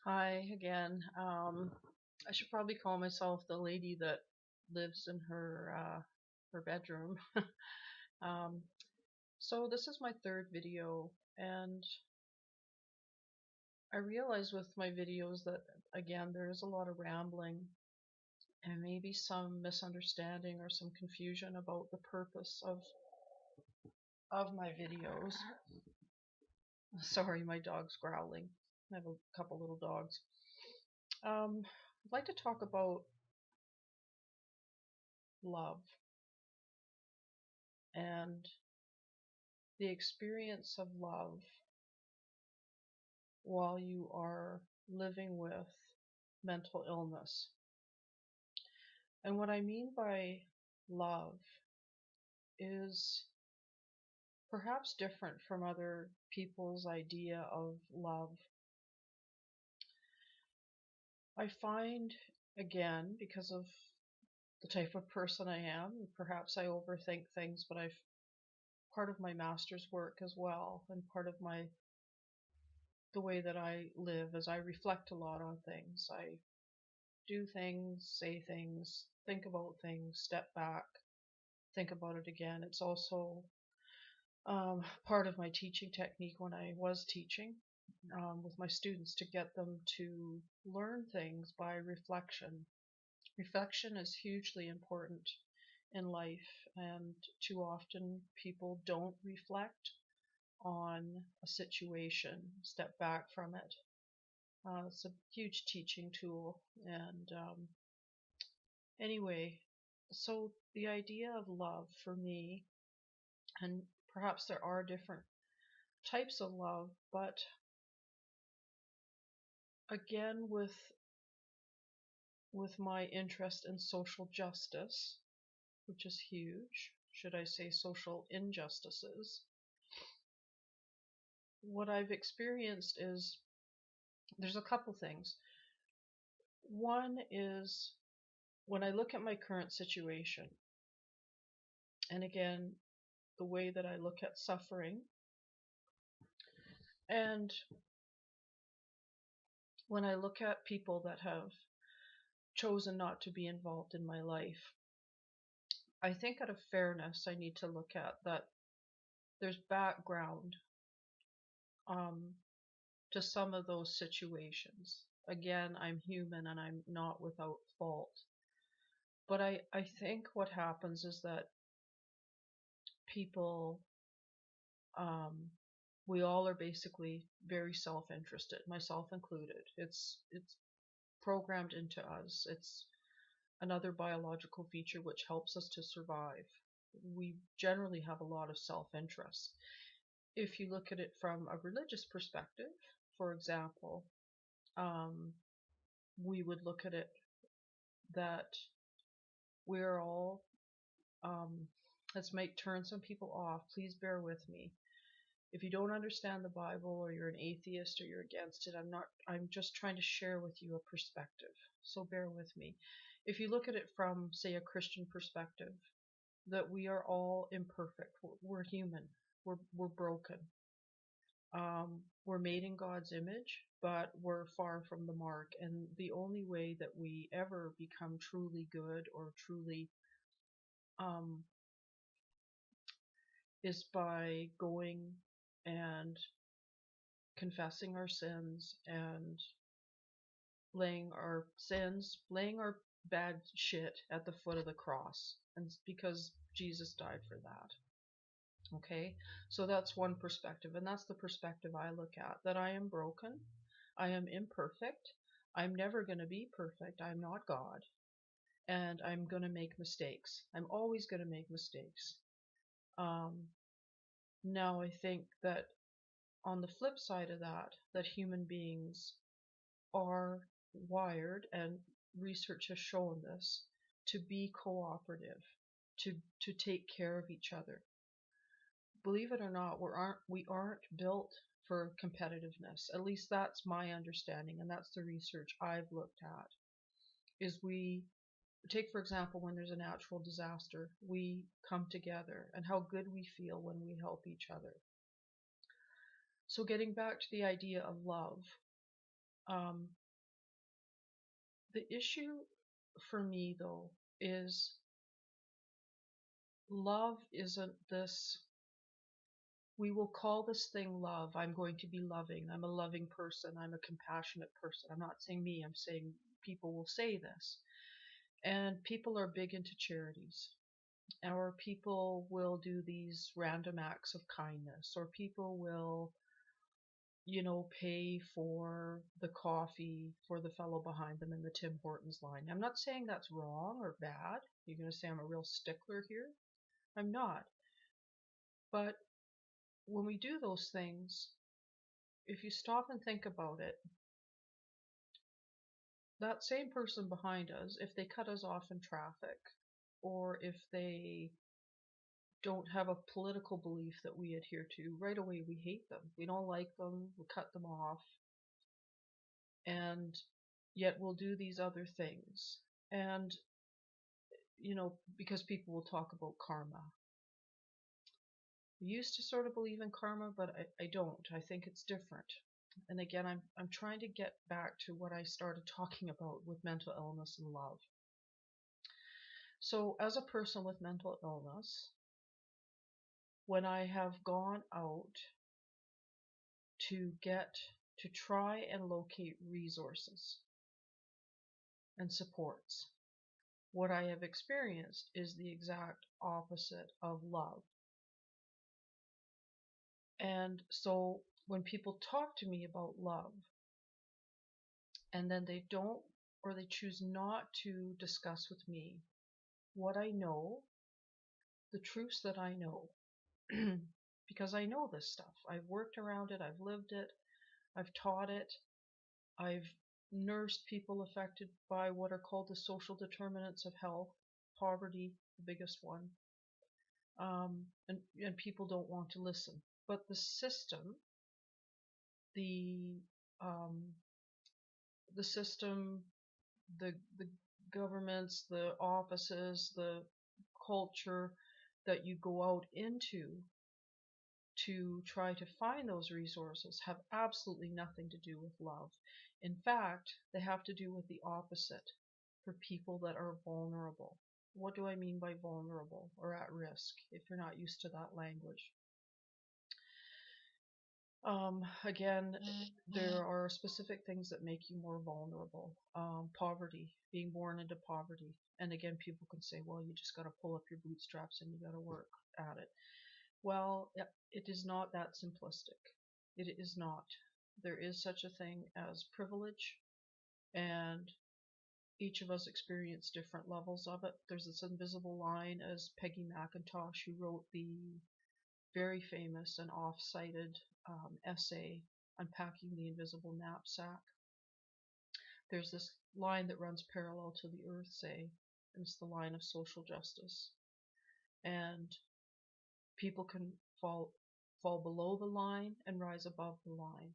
Hi again. I should probably call myself the lady that lives in her bedroom. Um, so this is my third video, and I realize with my videos that again there is a lot of rambling and maybe some misunderstanding or some confusion about the purpose of my videos. Sorry, my dog's growling. I have a couple little dogs. I'd like to talk about love and the experience of love while you are living with mental illness. And what I mean by love is perhaps different from other people's idea of love. I find, again, because of the type of person I am, perhaps I overthink things, but I've part of my master's work as well, and part of the way that I live is I reflect a lot on things. I do things, say things, think about things, step back, think about it again. It's also part of my teaching technique when I was teaching with my students to get them to learn things by reflection. Reflection is hugely important in life, and too often people don't reflect on a situation, step back from it. It's a huge teaching tool, and anyway, so the idea of love for me, and perhaps there are different types of love, but again, with my interest in social justice, which is huge, should I say social injustices, what I've experienced is there's a couple things. One is when I look at my current situation, and again, the way that I look at suffering, and when I look at people that have chosen not to be involved in my life, I think out of fairness, I need to look at that there's background um, to some of those situations. Again, I'm human and I'm not without fault. But I think what happens is that people, um, we all are basically very self-interested, myself included. It's programmed into us. It's another biological feature which helps us to survive. We generally have a lot of self-interest. If you look at it from a religious perspective, for example, um, we would look at it that we're all, um, this might turn some people off, please bear with me. If you don't understand the Bible or you're an atheist or you're against it, I'm just trying to share with you a perspective. So bear with me. If you look at it from, say, a Christian perspective, that we are all imperfect. We're human. We're broken. We're made in God's image, but we're far from the mark. And the only way that we ever become truly good or truly um, is by going and confessing our sins and laying our bad shit at the foot of the cross. And it's because Jesus died for that. Okay, so that's one perspective, and that's the perspective I look at, that I am broken, I am imperfect, I'm never going to be perfect, I'm not God, and I'm going to make mistakes. I'm always going to make mistakes. Um, Now I think that on the flip side of that, that human beings are wired, and research has shown this, to be cooperative, to take care of each other. Believe it or not, we aren't built for competitiveness. At least that's my understanding, and that's the research I've looked at. Is we take, for example, when there's a natural disaster, we come together, and how good we feel when we help each other. So getting back to the idea of love, Um, the issue for me, though, is love isn't this. We will call this thing love. I'm going to be loving. I'm a loving person. I'm a compassionate person. I'm not saying me, I'm saying people will say this. And people are big into charities. Or people will do these random acts of kindness. Or people will, pay for the coffee for the fellow behind them in the Tim Hortons line. I'm not saying that's wrong or bad. You're going to say I'm a real stickler here. I'm not. But when we do those things, if you stop and think about it, that same person behind us, if they cut us off in traffic, or if they don't have a political belief that we adhere to, right away we hate them. We don't like them, we cut them off, and yet we'll do these other things. And, because people will talk about karma. I used to sort of believe in karma, but I don't. I think it's different. And again, I'm trying to get back to what I started talking about with mental illness and love. So as a person with mental illness, when I have gone out to try and locate resources and supports, what I have experienced is the exact opposite of love. And so when people talk to me about love, and then they don't, or they choose not to discuss with me what I know, the truths that I know, because I know this stuff. I've worked around it, I've lived it, I've taught it, I've nursed people affected by what are called the social determinants of health, poverty, the biggest one, and people don't want to listen. But the system, the um, the system, the governments, the offices, the culture that you go out into to try to find those resources have absolutely nothing to do with love. In fact, they have to do with the opposite for people that are vulnerable. What do I mean by vulnerable or at risk if you're not used to that language? Again, there are specific things that make you more vulnerable. Poverty, being born into poverty. And again, people can say, well, you just got to pull up your bootstraps and you got to work at it. Well, it is not that simplistic. It is not. There is such a thing as privilege, and each of us experience different levels of it. There's this invisible line, as Peggy McIntosh, who wrote the very famous and oft-cited essay, Unpacking the Invisible Knapsack. There's this line that runs parallel to the Earth Day, and it's the line of social justice. And people can fall below the line and rise above the line.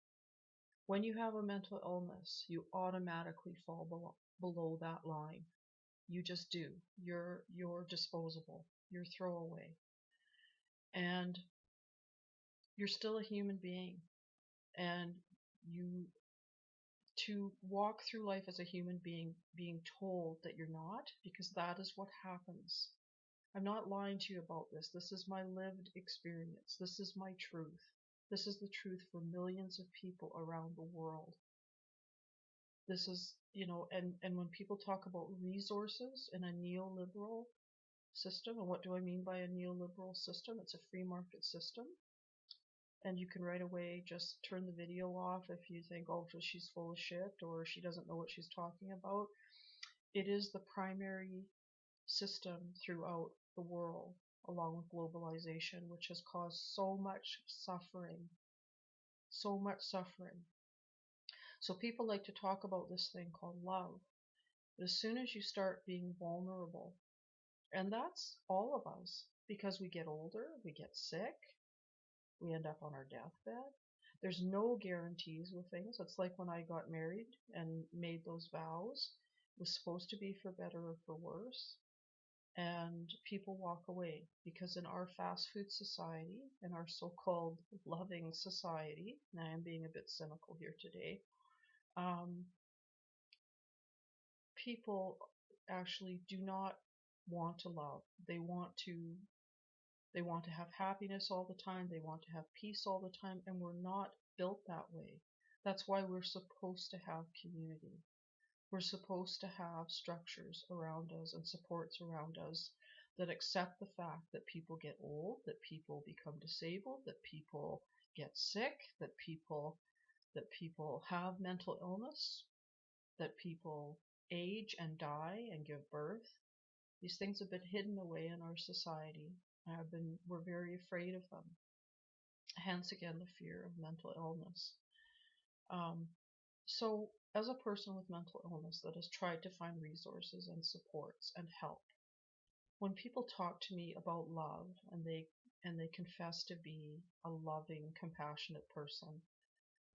When you have a mental illness, you automatically fall below that line. You just do. You're disposable. You're throwaway. And you're still a human being. And to walk through life as a human being, being told that you're not, because that is what happens. I'm not lying to you about this. This is my lived experience. This is my truth. This is the truth for millions of people around the world. This is, and when people talk about resources in a neoliberal system, and what do I mean by a neoliberal system? It's a free market system. And you can right away just turn the video off if you think, oh, she's full of shit or she doesn't know what she's talking about. It is the primary system throughout the world, along with globalization, which has caused so much suffering. So much suffering. So people like to talk about this thing called love. But as soon as you start being vulnerable, and that's all of us, because we get older, we get sick, we end up on our deathbed. There's no guarantees with things. It's like when I got married and made those vows. It was supposed to be for better or for worse. And people walk away because in our fast food society, in our so-called loving society, and I am being a bit cynical here today, Um, People actually do not want to love. They want to have happiness all the time. They want to have peace all the time, and we're not built that way. That's why we're supposed to have community. We're supposed to have structures around us and supports around us that accept the fact that people get old, that people become disabled, that people get sick, that people have mental illness, that people age and die and give birth. These things have been hidden away in our society. We're very afraid of them. Hence again the fear of mental illness. Um, so as a person with mental illness that has tried to find resources and supports and help, when people talk to me about love and they confess to be a loving, compassionate person,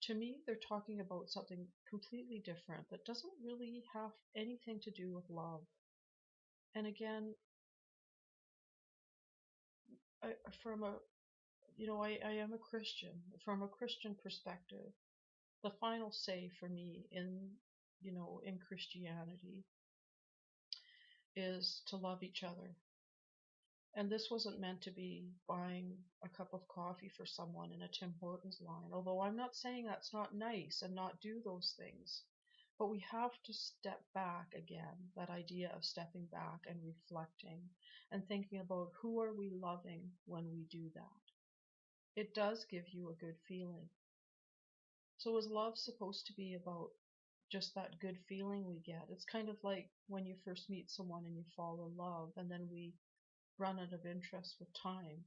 to me they're talking about something completely different that doesn't really have anything to do with love. And again, I, from a I am a Christian. From a Christian perspective, the final say for me in Christianity is to love each other. And this wasn't meant to be buying a cup of coffee for someone in a Tim Hortons line, although I'm not saying that's not nice and not do those things. But we have to step back again, that idea of stepping back and reflecting and thinking about who are we loving when we do that. It does give you a good feeling. So is love supposed to be about just that good feeling we get? It's kind of like when you first meet someone and you fall in love, and then we run out of interest with time.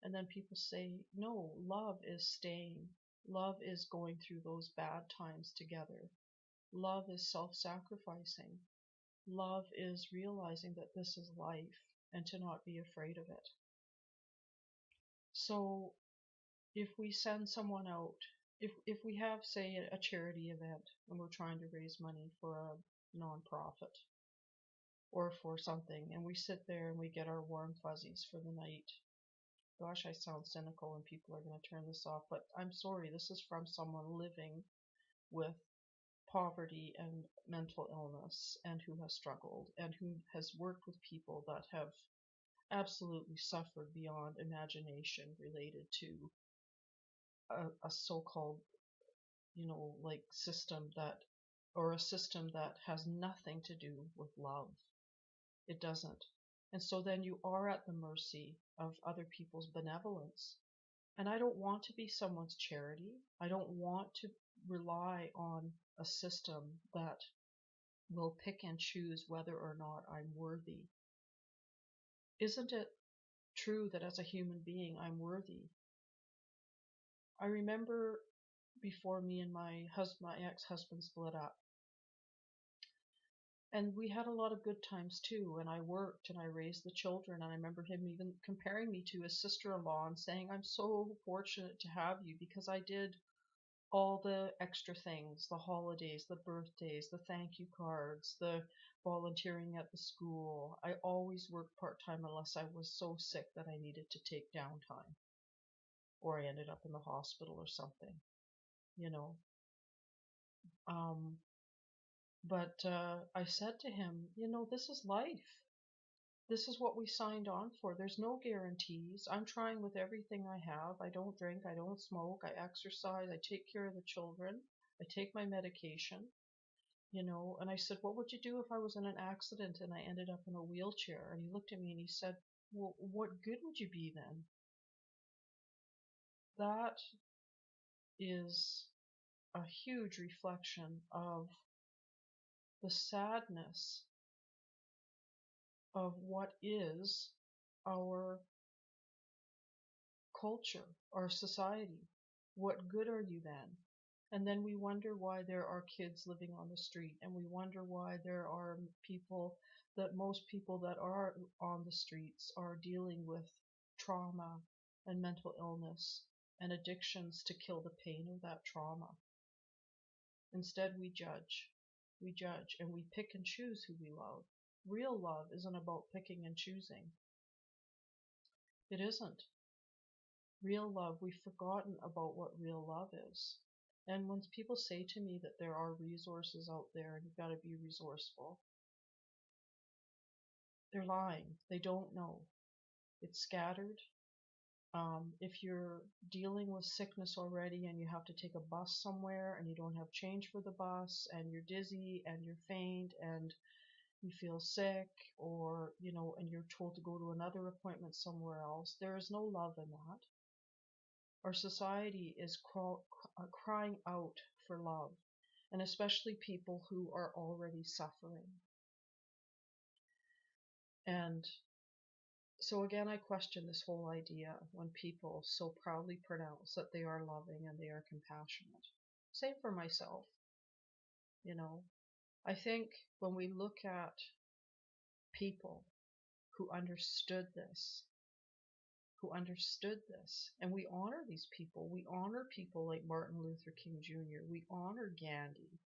And then people say, no, love is staying. Love is going through those bad times together. Love is self-sacrificing. Love is realizing that this is life and to not be afraid of it. So if we send someone out, if we have, say, a charity event and we're trying to raise money for a nonprofit or for something, and we sit there and we get our warm fuzzies for the night. Gosh, I sound cynical and people are going to turn this off, but I'm sorry, this is from someone living with poverty and mental illness and who has struggled and who has worked with people that have absolutely suffered beyond imagination related to a so-called, like system or a system that has nothing to do with love. It doesn't. And so then you are at the mercy of other people's benevolence. And I don't want to be someone's charity. I don't want to rely on a system that will pick and choose whether or not I'm worthy. Isn't it true that as a human being I'm worthy? I remember before me and my ex-husband split up, and we had a lot of good times too, and I worked and I raised the children, and I remember him even comparing me to his sister-in-law and saying, I'm so fortunate to have you because I did all the extra things, the holidays, the birthdays, the thank you cards, the volunteering at the school. I always worked part-time unless I was so sick that I needed to take downtime or I ended up in the hospital or something, you know. Um, but I said to him, this is life. This is what we signed on for. There's no guarantees. I'm trying with everything I have. I don't drink, I don't smoke, I exercise, I take care of the children, I take my medication, And I said, what would you do if I was in an accident and I ended up in a wheelchair? And he looked at me and he said, well, what good would you be then? That is a huge reflection of the sadness of what is our culture, our society. What good are you then? And then we wonder why there are kids living on the street, and we wonder why there are most people that are on the streets are dealing with trauma and mental illness and addictions to kill the pain of that trauma. Instead, we judge. We judge and we pick and choose who we love. Real love isn't about picking and choosing. It isn't. Real love, we've forgotten about what real love is. And when people say to me that there are resources out there and you've got to be resourceful, they're lying. They don't know. It's scattered. If you're dealing with sickness already and you have to take a bus somewhere and you don't have change for the bus and you're dizzy and you're faint and you feel sick, or, and you're told to go to another appointment somewhere else, there is no love in that. Our society is crying out for love, and especially people who are already suffering. And so again, I question this whole idea when people so proudly pronounce that they are loving and they are compassionate. Same for myself. I think when we look at people who understood this, and we honor these people. We honor people like Martin Luther King Jr. We honor Gandhi.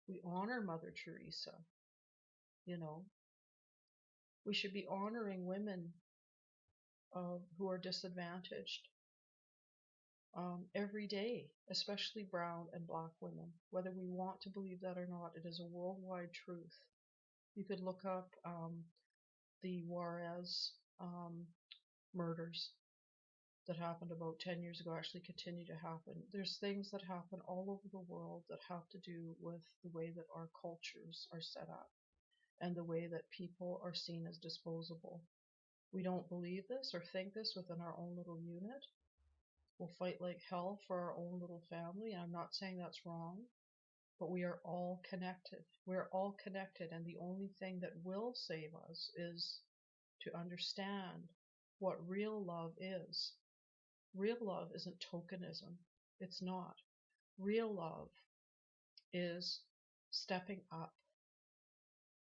We honor Mother Teresa. We should be honoring women who are disadvantaged every day, especially brown and black women. Whether we want to believe that or not, it is a worldwide truth. You could look up the Juarez murders that happened about 10 years ago, actually continue to happen. There's things that happen all over the world that have to do with the way that our cultures are set up and the way that people are seen as disposable. We don't believe this or think this within our own little unit. We'll fight like hell for our own little family. And I'm not saying that's wrong, but we are all connected. We're all connected, and the only thing that will save us is to understand what real love is. Real love isn't tokenism. It's not. Real love is stepping up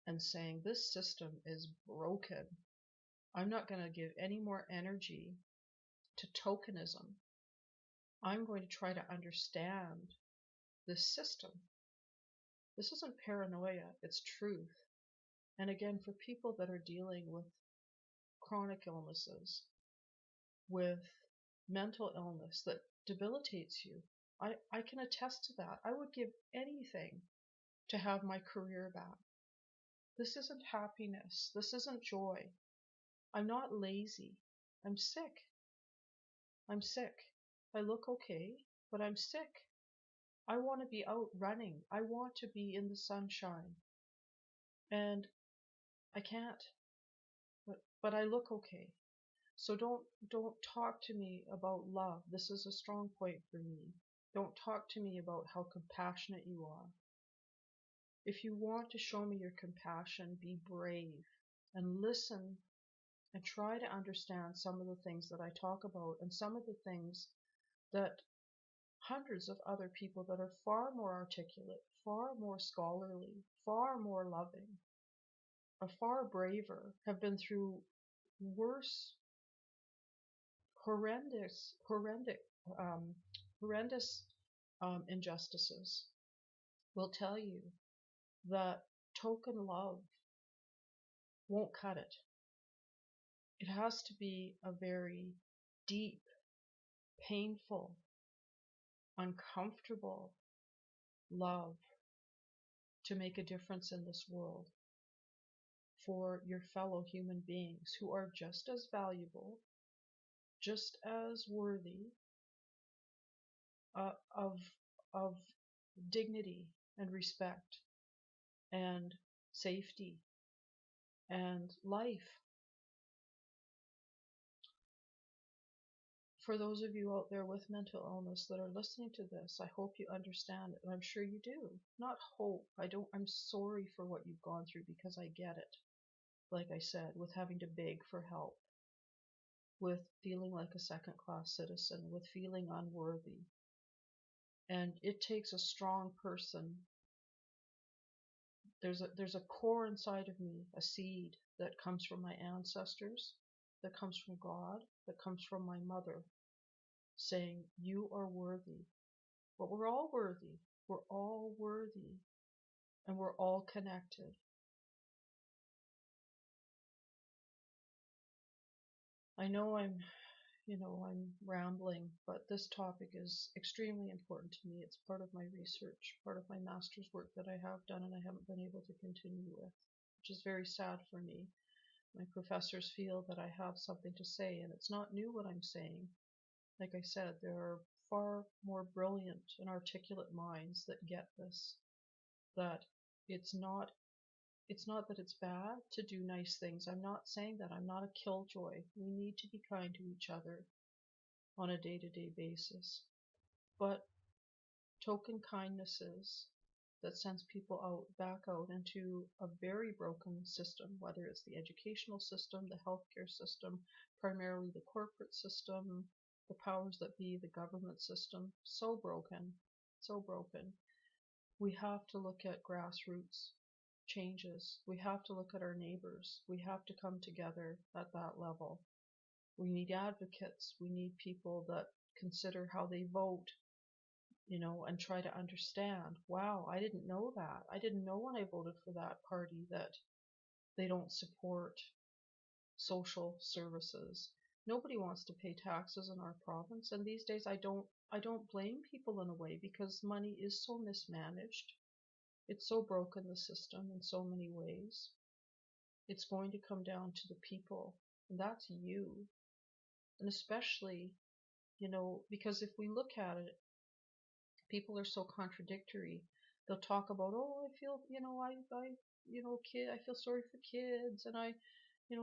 and saying, this system is broken. I'm not going to give any more energy to tokenism. I'm going to try to understand this system. This isn't paranoia, it's truth. And again, for people that are dealing with chronic illnesses, with mental illness that debilitates you, I can attest to that. I would give anything to have my career back. This isn't happiness. This isn't joy. I'm not lazy. I'm sick. I'm sick. I look okay, but I'm sick. I want to be out running. I want to be in the sunshine. And I can't. But I look okay. So don't talk to me about love. This is a strong point for me. Don't talk to me about how compassionate you are. If you want to show me your compassion, be brave and listen and try to understand some of the things that I talk about and some of the things that hundreds of other people that are far more articulate, far more scholarly, far more loving, are far braver, have been through worse, horrendous injustices, will tell you that token love won't cut it. It has to be a very deep, painful, uncomfortable love to make a difference in this world for your fellow human beings who are just as valuable, just as worthy of dignity and respect and safety and life. For those of you out there with mental illness that are listening to this, I hope you understand it, and I'm sure you do. Not hope. I'm sorry for what you've gone through, because I get it. Like I said, with having to beg for help, with feeling like a second-class citizen, with feeling unworthy. And it takes a strong person. There's a core inside of me, a seed that comes from my ancestors, that comes from God, that comes from my mother, saying, you are worthy. But we're all worthy. We're all worthy. And we're all connected. I know I'm I'm rambling, but this topic is extremely important to me. It's part of my research, part of my master's work that I have done and I haven't been able to continue with, which is very sad for me. My professors feel that I have something to say, and it's not new what I'm saying. Like I said, there are far more brilliant and articulate minds that get this, that it's not that it's bad to do nice things. I'm not saying that. I'm not a killjoy. We need to be kind to each other on a day-to-day basis. But token kindnesses that sends people back out into a very broken system, whether it's the educational system, the healthcare system, primarily the corporate system, the powers that be, the government system, so broken, so broken. We have to look at grassroots changes. We have to look at our neighbors. We have to come together at that level. We need advocates. We need people that consider how they vote, and try to understand, wow, I didn't know that. I didn't know when I voted for that party that they don't support social services. Nobody wants to pay taxes in our province, and these days I don't blame people in a way, because money is so mismanaged. It's so broken, the system, in so many ways. It's going to come down to the people, and that's you. And especially, because if we look at it, people are so contradictory. They'll talk about, oh, I feel, kid, I feel sorry for kids, and I,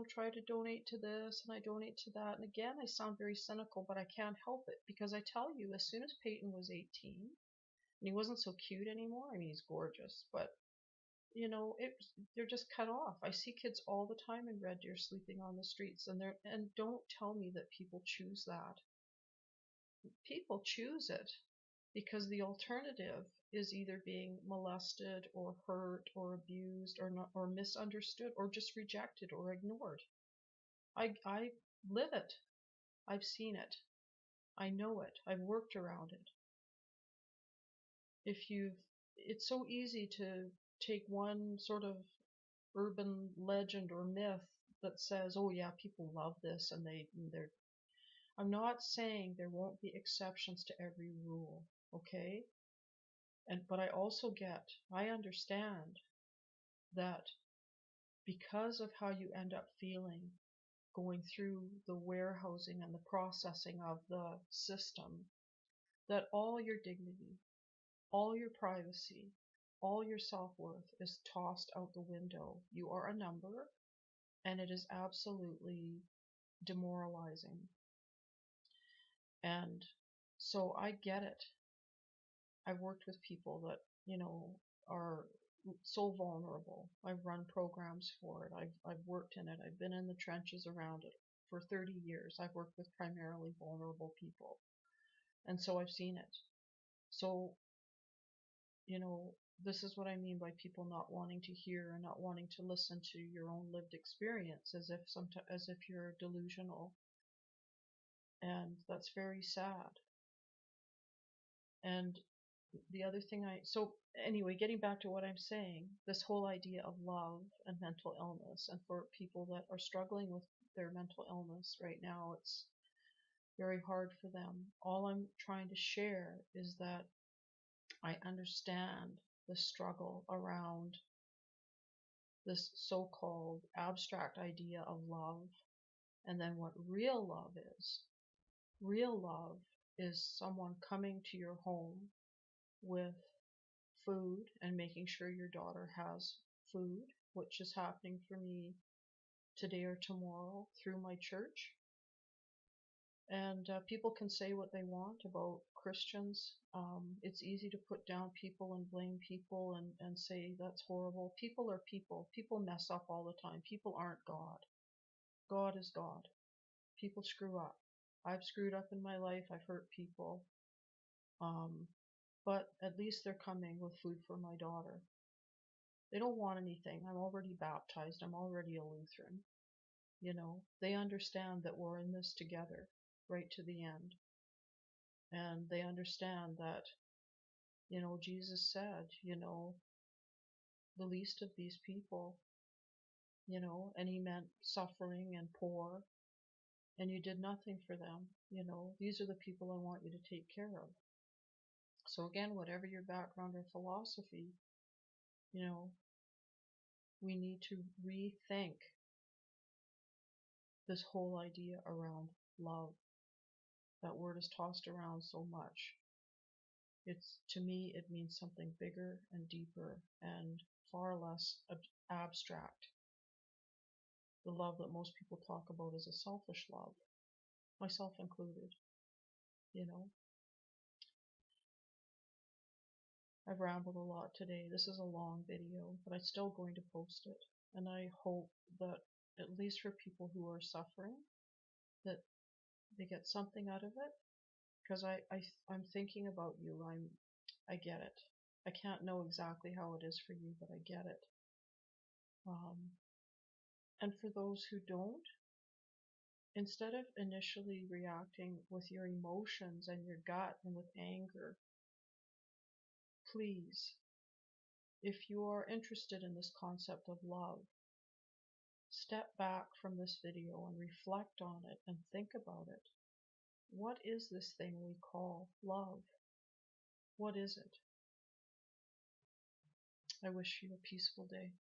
try to donate to this and I donate to that. And again, I sound very cynical, but I can't help it, because I tell you, as soon as Peyton was 18, and he wasn't so cute anymore. I mean, he's gorgeous, but they're just cut off. I see kids all the time in Red Deer sleeping on the streets, and don't tell me that people choose that. People choose it because the alternative is either being molested or hurt or abused or not, or misunderstood or just rejected or ignored. I live it. I've seen it. I know it. I've worked around it. It's so easy to take one sort of urban legend or myth that says, oh yeah, people love this and they're. I'm not saying there won't be exceptions to every rule, okay? But I understand that because of how you end up feeling going through the warehousing and the processing of the system, that all your dignity, all your privacy, all your self-worth is tossed out the window. You are a number, and it is absolutely demoralizing. And so I get it. I've worked with people that, are so vulnerable. I've run programs for it. I've worked in it. I've been in the trenches around it for 30 years. I've worked with primarily vulnerable people. And so I've seen it. So, this is what I mean by people not wanting to hear and not wanting to listen to your own lived experience, as if you're delusional. And that's very sad. And the other thing so anyway, getting back to what I'm saying, this whole idea of love and mental illness, and for people that are struggling with their mental illness right now, it's very hard for them. All I'm trying to share is that I understand the struggle around this so-called abstract idea of love, and then what real love is. Real love is someone coming to your home with food and making sure your daughter has food, which is happening for me today or tomorrow through my church. And people can say what they want about Christians. It's easy to put down people and blame people and say that's horrible. People are people. People mess up all the time. People aren't God. God is God. People screw up. I've screwed up in my life. I've hurt people. But at least they're coming with food for my daughter. They don't want anything. I'm already baptized. I'm already a Lutheran. They understand that we're in this together, right to the end. And they understand that, Jesus said, the least of these people, and he meant suffering and poor. and you did nothing for them. These are the people I want you to take care of. So again, whatever your background or philosophy, you know, we need to rethink this whole idea around love. That word is tossed around so much. To me, it means something bigger and deeper and far less abstract. The love that most people talk about is a selfish love, myself included. You know, I've rambled a lot today. This is a long video, but I'm still going to post it. And I hope that, at least for people who are suffering, that they get something out of it. Because I'm thinking about you. I get it. I can't know exactly how it is for you, but I get it. And for those who don't, instead of initially reacting with your emotions and your gut and with anger, please, if you are interested in this concept of love, step back from this video and reflect on it and think about it. What is this thing we call love? What is it? I wish you a peaceful day.